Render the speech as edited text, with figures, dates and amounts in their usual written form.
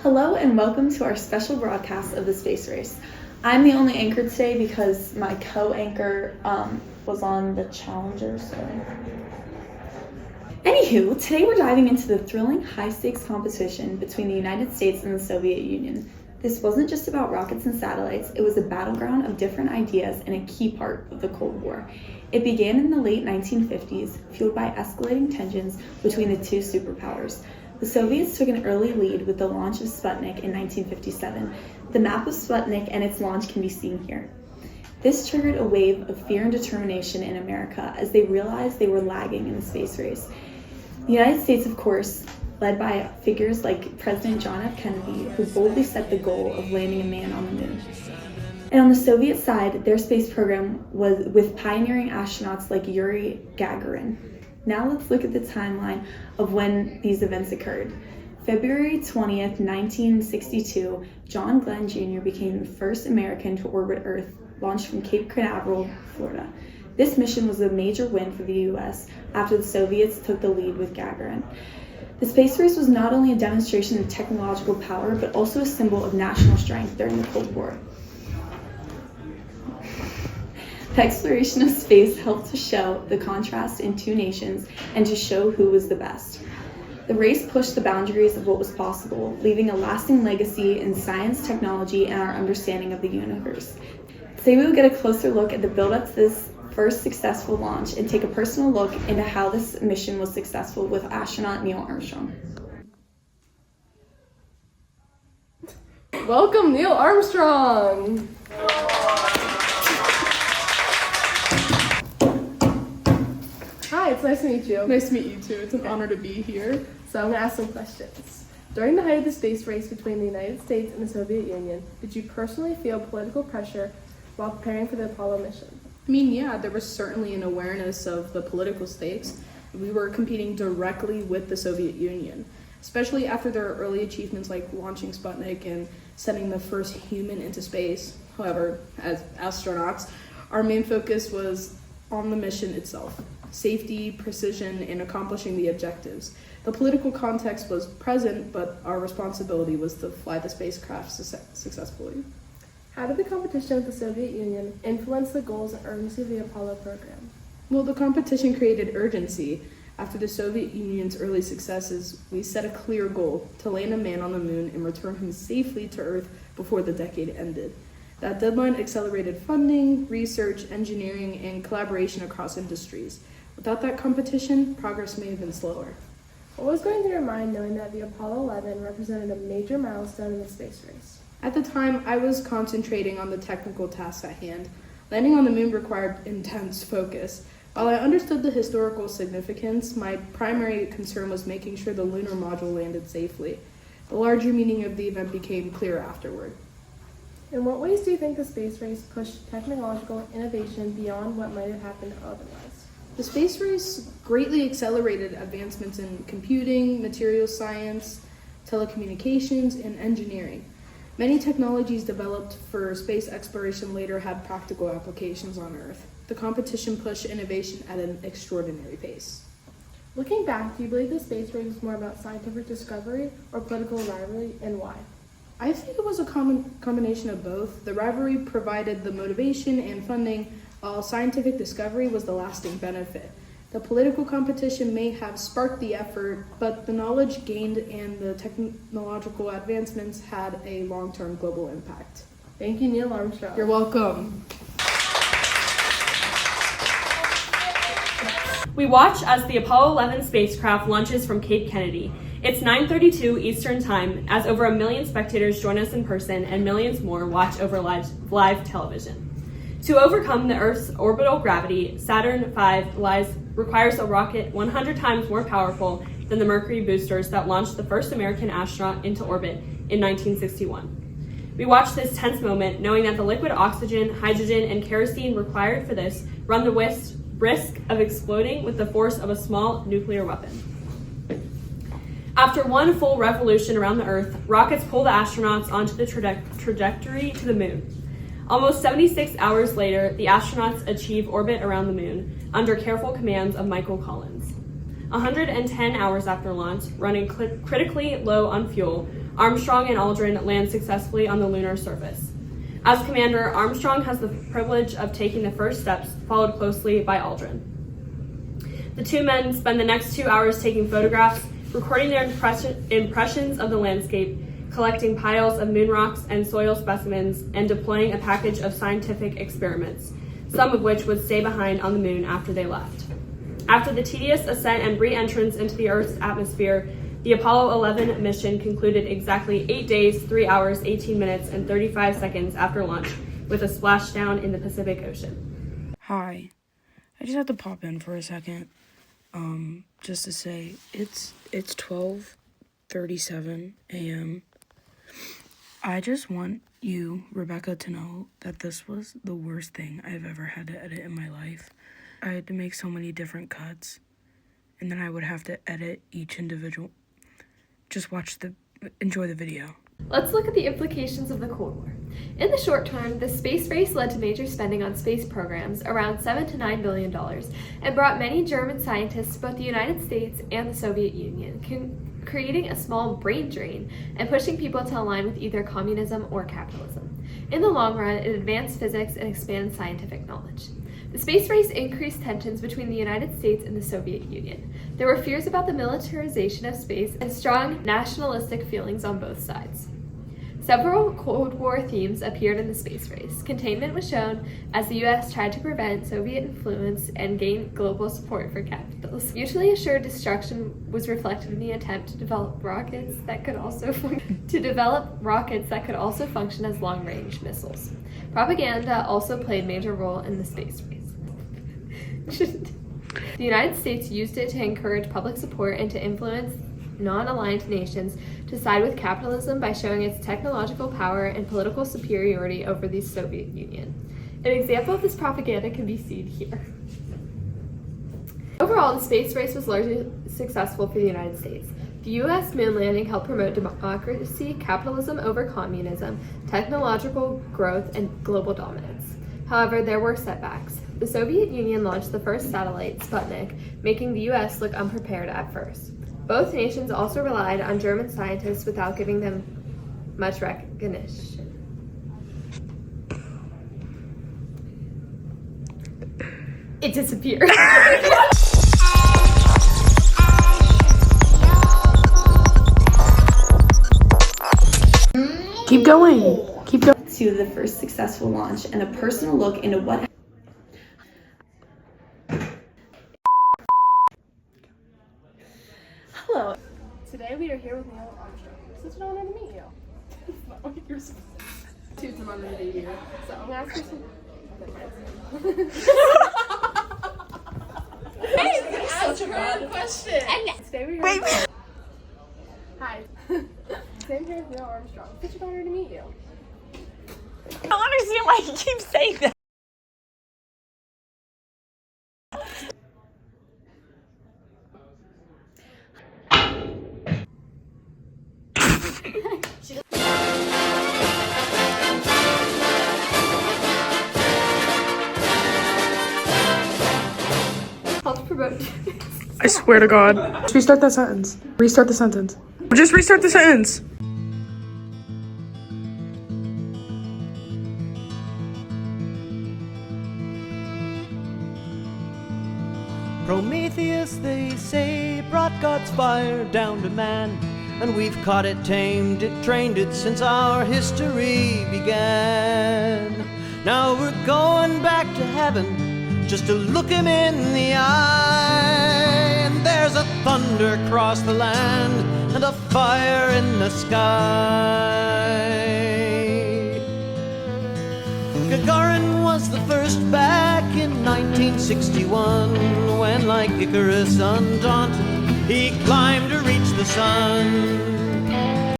Hello and welcome to our special broadcast of the space race. I'm the only anchor today because my co-anchor was on the Challenger. Anywho, today we're diving into the thrilling high-stakes competition between the United States and the Soviet Union. This wasn't just about rockets and satellites, it was a battleground of different ideas and a key part of the Cold War. It began in the late 1950s, fueled by escalating tensions between the two superpowers. The Soviets took an early lead with the launch of Sputnik in 1957. The map of Sputnik and its launch can be seen here. This triggered a wave of fear and determination in America as they realized they were lagging in the space race. The United States, of course, led by figures like President John F. Kennedy, who boldly set the goal of landing a man on the moon. And on the Soviet side, their space program was with pioneering astronauts like Yuri Gagarin. Now let's look at the timeline of when these events occurred. February 20th, 1962, John Glenn Jr. became the first American to orbit Earth, launched from Cape Canaveral, Florida. This mission was a major win for the U.S. after the Soviets took the lead with Gagarin. The space race was not only a demonstration of technological power, but also a symbol of national strength during the Cold War. The exploration of space helped to show the contrast in two nations and to show who was the best. The race pushed the boundaries of what was possible, leaving a lasting legacy in science, technology, and our understanding of the universe. Today we will get a closer look at the build-up to this first successful launch and take a personal look into how this mission was successful with astronaut Neil Armstrong. Welcome, Neil Armstrong! Hi, it's nice to meet you. Nice to meet you too. It's an honor to be here. So I'm going to ask some questions. During the height of the space race between the United States and the Soviet Union, did you personally feel political pressure while preparing for the Apollo mission? I mean, yeah, there was certainly an awareness of the political stakes. We were competing directly with the Soviet Union, especially after their early achievements like launching Sputnik and sending the first human into space. However, as astronauts, our main focus was on the mission itself. Safety, precision, and accomplishing the objectives. The political context was present, but our responsibility was to fly the spacecraft successfully. How did the competition with the Soviet Union influence the goals and urgency of the Apollo program? Well, the competition created urgency. After the Soviet Union's early successes, we set a clear goal to land a man on the moon and return him safely to Earth before the decade ended. That deadline accelerated funding, research, engineering, and collaboration across industries. Without that competition, progress may have been slower. What was going through your mind knowing that the Apollo 11 represented a major milestone in the space race? At the time, I was concentrating on the technical tasks at hand. Landing on the moon required intense focus. While I understood the historical significance, my primary concern was making sure the lunar module landed safely. The larger meaning of the event became clear afterward. In what ways do you think the space race pushed technological innovation beyond what might have happened otherwise? The space race greatly accelerated advancements in computing, materials science, telecommunications, and engineering. Many technologies developed for space exploration later had practical applications on Earth. The competition pushed innovation at an extraordinary pace. Looking back, do you believe the space race was more about scientific discovery or political rivalry, and why? I think it was a combination of both. The rivalry provided the motivation and funding, while scientific discovery was the lasting benefit. The political competition may have sparked the effort, but the knowledge gained and the technological advancements had a long-term global impact. Thank you, Neil Armstrong. You're welcome. We watch as the Apollo 11 spacecraft launches from Cape Kennedy. It's 9:32 Eastern Time as over 1 million spectators join us in person and millions more watch over live television. To overcome the Earth's orbital gravity, Saturn V requires a rocket 100 times more powerful than the Mercury boosters that launched the first American astronaut into orbit in 1961. We watch this tense moment knowing that the liquid oxygen, hydrogen, and kerosene required for this run the risk of exploding with the force of a small nuclear weapon. After one full revolution around the Earth, rockets pull the astronauts onto the trajectory to the moon. Almost 76 hours later, the astronauts achieve orbit around the moon under careful commands of Michael Collins. 110 hours after launch, running critically low on fuel, Armstrong and Aldrin land successfully on the lunar surface. As commander, Armstrong has the privilege of taking the first steps, followed closely by Aldrin. The two men spend the next 2 hours taking photographs, recording their impressions of the landscape, collecting piles of moon rocks and soil specimens, and deploying a package of scientific experiments, some of which would stay behind on the moon after they left. After the tedious ascent and re-entrance into the Earth's atmosphere, the Apollo 11 mission concluded exactly 8 days, 3 hours, 18 minutes, and 35 seconds after launch, with a splashdown in the Pacific Ocean. Hi, I just had to pop in for a second, just to say it's 12:37 a.m. I just want you, Rebecca, to know that this was the worst thing I've ever had to edit in my life. I had to make so many different cuts, and then I would have to edit each individual. Just enjoy the video. Let's look at the implications of the Cold War. In the short term, the space race led to major spending on space programs, around $7 to $9 billion, and brought many German scientists to both the United States and the Soviet Union, creating a small brain drain and pushing people to align with either communism or capitalism. In the long run, it advanced physics and expanded scientific knowledge. The space race increased tensions between the United States and the Soviet Union. There were fears about the militarization of space and strong nationalistic feelings on both sides. Several Cold War themes appeared in the space race. Containment was shown as the U.S. tried to prevent Soviet influence and gain global support for capitalism. Mutually assured destruction was reflected in the attempt to develop rockets that could also function as long-range missiles. Propaganda also played a major role in the space race. The United States used it to encourage public support and to influence non-aligned nations to side with capitalism by showing its technological power and political superiority over the Soviet Union. An example of this propaganda can be seen here. Overall, the space race was largely successful for the United States. The U.S. moon landing helped promote democracy, capitalism over communism, technological growth, and global dominance. However, there were setbacks. The Soviet Union launched the first satellite, Sputnik, making the U.S. look unprepared at first. Both nations also relied on German scientists without giving them much recognition. It disappeared. Keep going. To the first successful launch and a personal look into what Hello. Today we are here with Neil Armstrong. It's an honor to meet you. It's not what you're supposed to say. It's an honor to meet you. So I'm gonna ask you some. Hey, that's a bad question. Today we're here. Wait. Hi. Today I'm here with Neil Armstrong. It's an honor to meet you. I don't understand why you keep saying that. Helped promote. I swear to God. Just restart that sentence. Restart the sentence. Just restart the sentence. Prometheus, they say, brought God's fire down to man, and we've caught it, tamed it, trained it since our history began. Now we're going back to heaven just to look him in the eye, and there's a thunder across the land and a fire in the sky. Gagarin was the first back in 1961, when like Icarus undaunted, he climbed to reach the sun.